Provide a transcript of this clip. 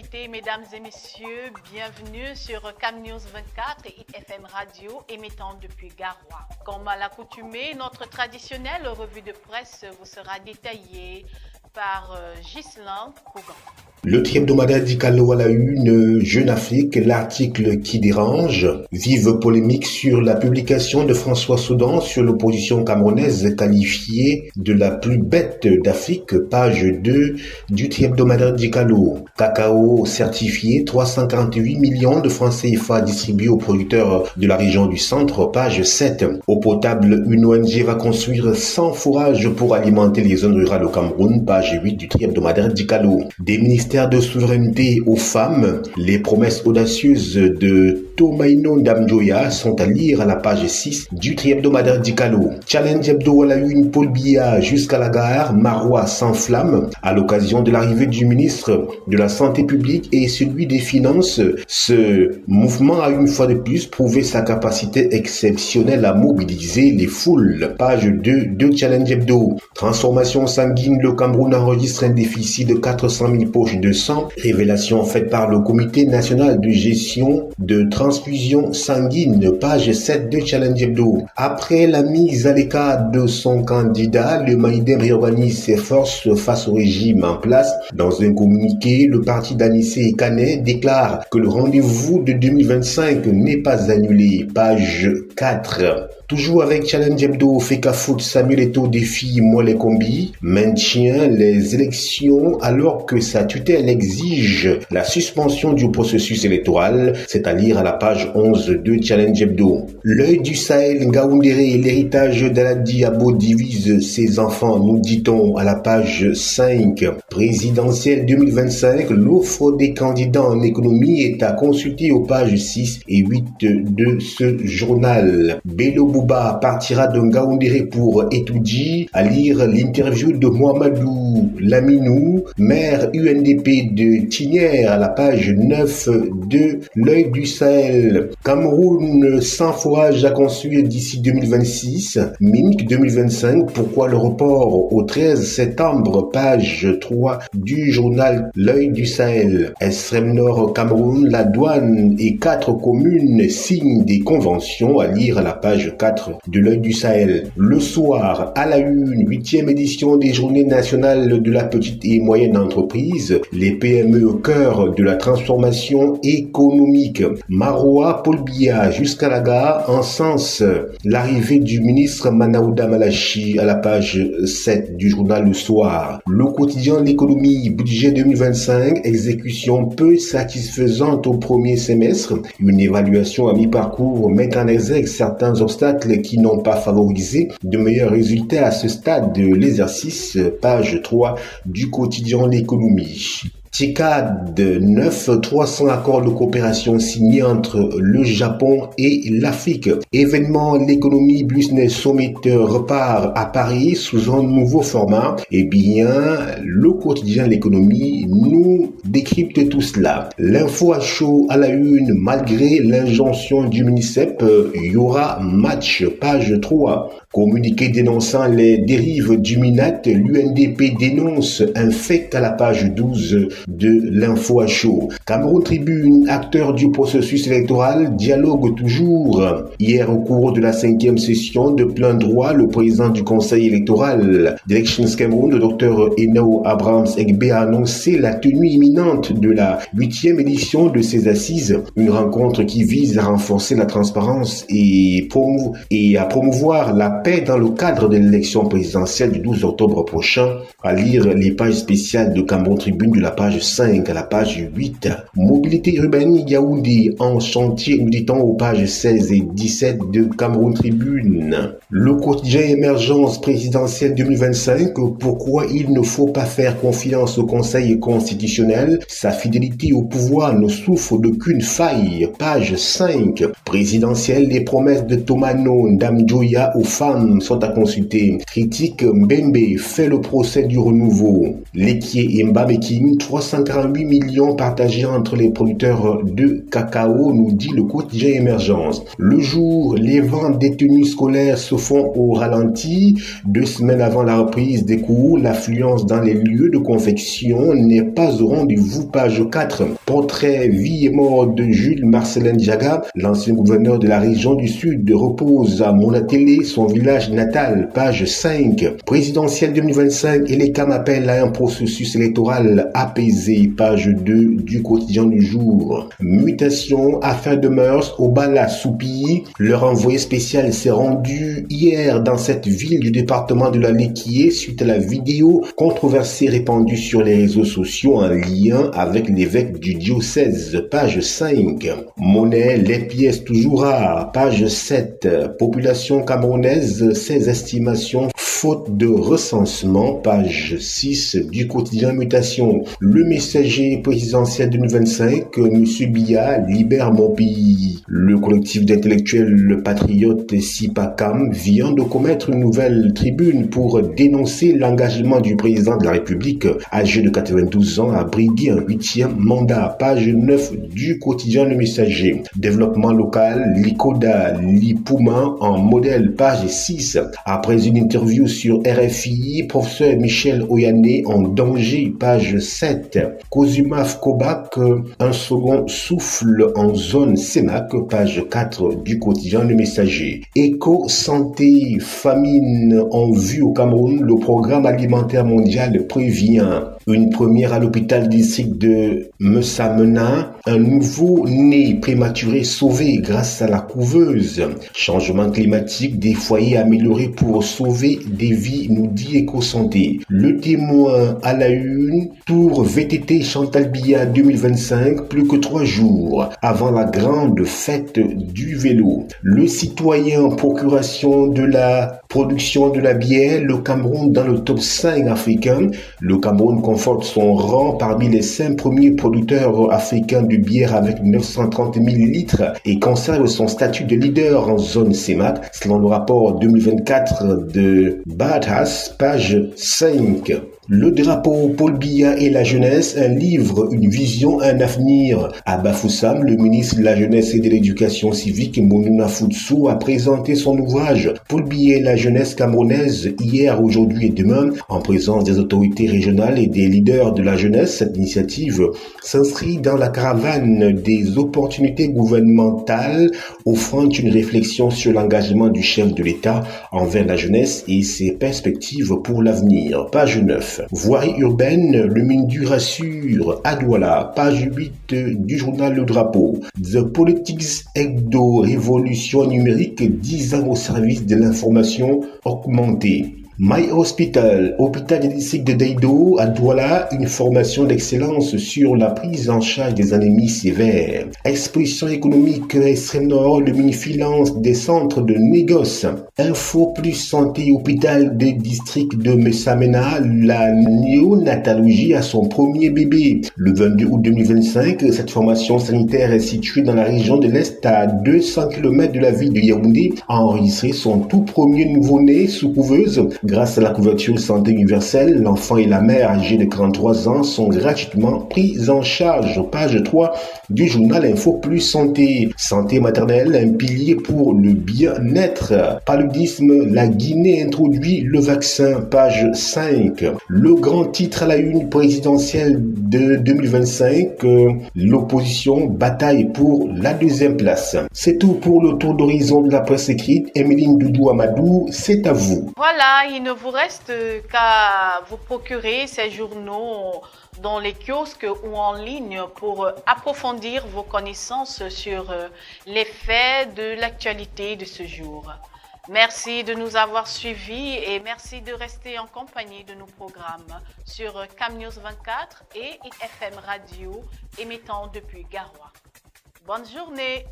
l'actualité, mesdames et messieurs. Bienvenue sur Cam News 24 et FM Radio, émettant depuis Garoua. Comme à l'accoutumée, notre traditionnelle revue de presse vous sera détaillée par Ghislain Cougan. Le hebdomadaire Dikalo à la une, Jeune Afrique, l'article qui dérange. Vive polémique sur la publication de François Soudan sur l'opposition camerounaise qualifiée de la plus bête d'Afrique, page 2 du hebdomadaire Dikalo. Cacao certifié, 348 millions de francs CFA distribués aux producteurs de la région du centre, page 7. Eau potable, une ONG va construire 100 fourrages pour alimenter les zones rurales au Cameroun, page 8 du hebdomadaire Dikalo. Des ministères de souveraineté aux femmes, les promesses audacieuses de Tomaino Ndamjoya sont à lire à la page 6 du hebdomadaire Dikalo. Challenge hebdo à la une, Paul Biya jusqu'à la gare, Marois s'enflamme à l'occasion de l'arrivée du ministre de la Santé publique et celui des Finances. Ce mouvement a une fois de plus prouvé sa capacité exceptionnelle à mobiliser les foules. Page 2 de Challenge hebdo. Transformation sanguine, le Cameroun enregistre un déficit de 400 000 poches de sang. Révélation faite par le Comité national de gestion de transfusion sanguine, page 7 de Challenge Hebdo. Après la mise à l'écart de son candidat, le Maïdem réorganise ses forces face au régime en place. Dans un communiqué, le parti d'Anissé et Canet déclare que le rendez-vous de 2025 n'est pas annulé, page 4. Toujours avec Challenge Hebdo, Feka Foot, Samuel Eto'o défie Mole Kombi, maintient les élections alors que sa tutelle exige la suspension du processus électoral, c'est à lire à la page 11 de Challenge Hebdo. L'œil du Sahel, Ngaoundéré et l'héritage d'Aladi Abo divise ses enfants, nous dit-on à la page 5. Présidentielle 2025, l'offre des candidats en économie est à consulter aux pages 6 et 8 de ce journal. Bello Bouba partira de Ngaoundéré pour Etoudji, à lire l'interview de Mohamedou Laminou, maire UNDP de Tinière, à la page 9 de l'œil du Sahel. Cameroun sans fourrage à construire d'ici 2026, Minc 2025, pourquoi le report au 13 septembre, page 3 du journal L'œil du Sahel. Extrême Nord Cameroun, la douane et 4 communes signent des conventions, à lire à la page 4 de l'œil du Sahel. Le soir, à la une, 8e édition des journées nationales de la petite et moyenne entreprise, les PME au cœur de la transformation économique. Marois, Paul Biya jusqu'à la gare, en sens l'arrivée du ministre Manaouda Malachi à la page 7 du journal Le Soir. Le quotidien L'économie, budget 2025, exécution peu satisfaisante au premier semestre, une évaluation à mi-parcours met en exergue certains obstacles qui n'ont pas favorisé de meilleurs résultats à ce stade de l'exercice, page 3 du quotidien L'économie. TICAD 9, 300 accords de coopération signés entre le Japon et l'Afrique. Événement l'économie Business Summit repart à Paris sous un nouveau format. Eh bien, le quotidien L'économie nous décrypte tout cela. L'info à chaud à la une, malgré l'injonction du MINICEP, il y aura match, page 3. Communiqué dénonçant les dérives du MINAT, l'UNDP dénonce un fait à la page 12 de l'info à chaud. Cameroun Tribune, acteur du processus électoral, dialogue toujours. Hier, au cours de la 5e session de plein droit, le président du conseil électoral d'Elections Cameroun, le Dr Enao Abrahams Egbe, a annoncé la tenue imminente de la 8e édition de ces assises, une rencontre qui vise à renforcer la transparence et à promouvoir la paix dans le cadre de l'élection présidentielle du 12 octobre prochain, à lire les pages spéciales de Cameroun Tribune de la page 5 à la page 8. Mobilité urbaine Yaoundé en chantier, nous dit-on aux pages 16 et 17 de Cameroun Tribune. Le quotidien Émergence présidentielle 2025, pourquoi il ne faut pas faire confiance au Conseil constitutionnel, sa fidélité au pouvoir ne souffre d'aucune faille, page 5. Présidentielle, les promesses de Tomaino Ndamjoya aux femmes sont à consulter. Critique Mbembe fait le procès du renouveau. Lequier et Mbamekin, 3 348 millions partagés entre les producteurs de cacao, nous dit le quotidien Émergence. Le jour, les ventes des tenues scolaires se font au ralenti. 2 semaines avant la reprise des cours, l'affluence dans les lieux de confection n'est pas au rendez-vous. Page 4. Portrait vie et mort de Jules Marcelin Diaga, l'ancien gouverneur de la région du Sud, repose à Monatélé, son village natal. Page 5. Présidentielle 2025 et les CAM appellent à un processus électoral apaisé. Page 2 du quotidien du jour. Mutation, affaire de mœurs au Bala Soupi. Leur envoyé spécial s'est rendu hier dans cette ville du département de la Léquié suite à la vidéo controversée répandue sur les réseaux sociaux en lien avec l'évêque du diocèse. Page 5. Monnaie, les pièces toujours rares. Page 7. Population camerounaise, ses estimations faute de recensement. Page 6 du quotidien Mutation. Le messager présidentiel 2025, M. Biya, libère mon pays. Le collectif d'intellectuels patriotes SIPACAM vient de commettre une nouvelle tribune pour dénoncer l'engagement du président de la République, âgé de 92 ans, à briguer un 8e mandat. Page 9 du quotidien Le Messager. Développement local, l'ICODA, l'IPOUMA en modèle. Page 6. Après une interview sur RFI, professeur Michel Oyane en danger. Page 7. Kozumaf Kobak, un second souffle en zone CEMAC. Page 4 du quotidien Le Messager. Éco-santé, famine en vue au Cameroun, le programme alimentaire mondial prévient. Une première à l'hôpital district de Messamena, un nouveau-né prématuré sauvé grâce à la couveuse. Changement climatique, des foyers améliorés pour sauver des vies, nous dit Éco-santé. Le Témoin à la une, Tour VTT Chantal Biya 2025, plus que 3 jours avant la grande fête du vélo. Le Citoyen, procuration de la production de la bière, le Cameroun dans le top 5 africain. Le Cameroun conforte son rang parmi les 5 premiers producteurs africains de bière avec 930 000 litres et conserve son statut de leader en zone CEMAC, selon le rapport 2024 de Bathas, page 5. Le drapeau, Paul Biya et la jeunesse, un livre, une vision, un avenir. À Bafoussam, le ministre de la Jeunesse et de l'Éducation civique, Mounouna Foutsou, a présenté son ouvrage Paul Biya et la jeunesse camerounaise hier, aujourd'hui et demain, en présence des autorités régionales et des leaders de la jeunesse. Cette initiative s'inscrit dans la caravane des opportunités gouvernementales, offrant une réflexion sur l'engagement du chef de l'État envers la jeunesse et ses perspectives pour l'avenir. Page 9. Voirie urbaine, le Mindu rassure à Douala, page 8 du journal Le Drapeau. The Politics Hebdo, révolution numérique, 10 ans au service de l'information augmentée. My Hospital, hôpital des districts de Deido, à Douala, une formation d'excellence sur la prise en charge des anémies sévères. Exposition économique extrême nord, le mini-finance des centres de négoce. Info plus santé, hôpital des districts de Messamena, la néonatologie a son premier bébé. Le 22 août 2025, cette formation sanitaire est située dans la région de l'Est à 200 km de la ville de Yaoundé, a enregistré son tout premier nouveau-né sous couveuse. Grâce à la couverture santé universelle, l'enfant et la mère âgés de 43 ans sont gratuitement pris en charge. Page 3 du journal Info Plus Santé. Santé maternelle, un pilier pour le bien-être. Paludisme, la Guinée introduit le vaccin. Page 5. Le grand titre à la une présidentielle de 2025, l'opposition bataille pour la 2e place. C'est tout pour le tour d'horizon de la presse écrite. Emeline Doudou Amadou, c'est à vous. Voilà, il ne vous reste qu'à vous procurer ces journaux dans les kiosques ou en ligne pour approfondir vos connaissances sur les faits de l'actualité de ce jour. Merci de nous avoir suivis et merci de rester en compagnie de nos programmes sur CAM News 24 et IFM Radio émettant depuis Garoua. Bonne journée!